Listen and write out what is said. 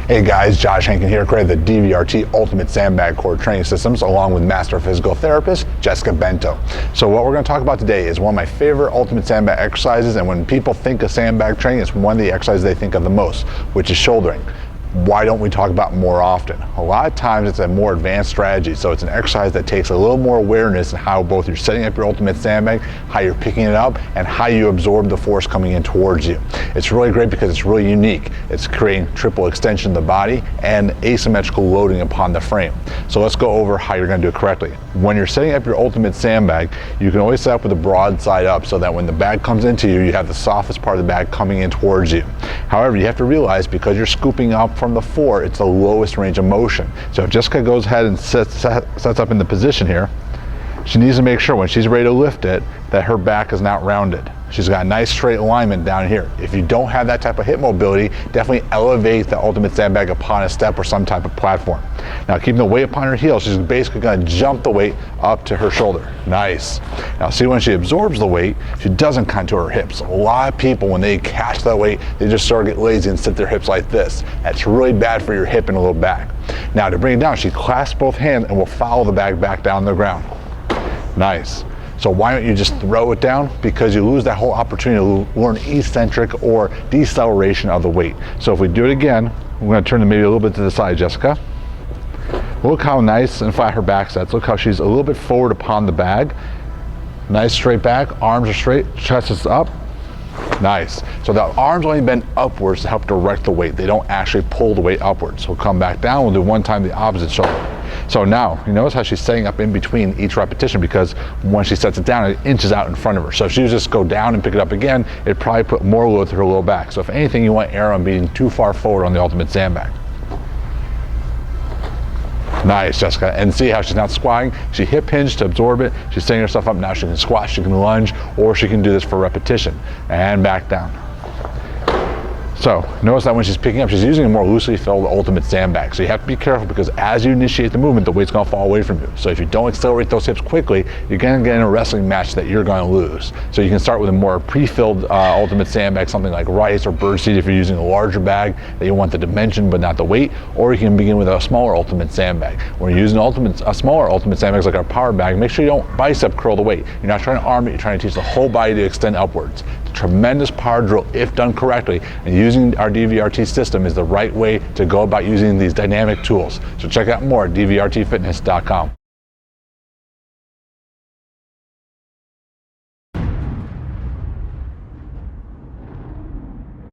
Hey guys, Josh Hankin here, creator of the DVRT Ultimate Sandbag Core Training Systems, along with Master Physical Therapist Jessica Bento. So what we're going to talk about today is one of my favorite Ultimate Sandbag exercises, and when people think of sandbag training, it's one of the exercises they think of the most, which is shouldering. Why don't we talk about it more often? A lot of times it's a more advanced strategy, so it's an exercise that takes a little more awareness in how both you're setting up your ultimate sandbag, how you're picking it up, and how you absorb the force coming in towards you. It's really great because it's really unique. It's creating triple extension of the body and asymmetrical loading upon the frame. So let's go over how you're going to do it correctly. When you're setting up your ultimate sandbag, you can always set up with the broad side up so that when the bag comes into you, you have the softest part of the bag coming in towards you. However, you have to realize because you're scooping up from the floor, it's the lowest range of motion. So if Jessica goes ahead and sets up in the position here, she needs to make sure when she's ready to lift it that her back is not rounded. She's got a nice straight alignment down here. If you don't have that type of hip mobility, definitely elevate the ultimate sandbag upon a step or some type of platform. Now keeping the weight upon her heel, she's basically going to jump the weight up to her shoulder. Nice. Now see, when she absorbs the weight, she doesn't contour her hips. A lot of people, when they catch that weight, they just sort of get lazy and sit their hips like this. That's really bad for your hip and low back. Now to bring it down, she clasps both hands and will follow the bag back down to the ground. Nice. So why don't you just throw it down? Because you lose that whole opportunity to learn eccentric or deceleration of the weight. So if we do it again, we're going to turn it maybe a little bit to the side, Jessica. Look how nice and flat her back sets. Look how she's a little bit forward upon the bag. Nice straight back, arms are straight, chest is up. Nice. So the arms only bend upwards to help direct the weight. They don't actually pull the weight upwards. So we'll come back down, we'll do one time the opposite shoulder. So now, you notice how she's setting up in between each repetition, because when she sets it down, it inches out in front of her. So if she was just go down and pick it up again, it'd probably put more load to her low back. So if anything, you want to err on being too far forward on the ultimate sandbag. Nice, Jessica. And see how she's not squatting? She hip hinged to absorb it. She's setting herself up. Now she can squat, she can lunge, or she can do this for repetition. And back down. So notice that when she's picking up, she's using a more loosely filled ultimate sandbag. So you have to be careful, because as you initiate the movement, the weight's going to fall away from you. So if you don't accelerate those hips quickly, you're going to get in a wrestling match that you're going to lose. So you can start with a more pre-filled ultimate sandbag, something like rice or birdseed if you're using a larger bag that you want the dimension but not the weight, or you can begin with a smaller ultimate sandbag. When you're using a smaller ultimate sandbags like our power bag, make sure you don't bicep curl the weight. You're not trying to arm it, you're trying to teach the whole body to extend upwards. Tremendous power drill if done correctly, and using our DVRT system is the right way to go about using these dynamic tools. So check out more at dvrtfitness.com.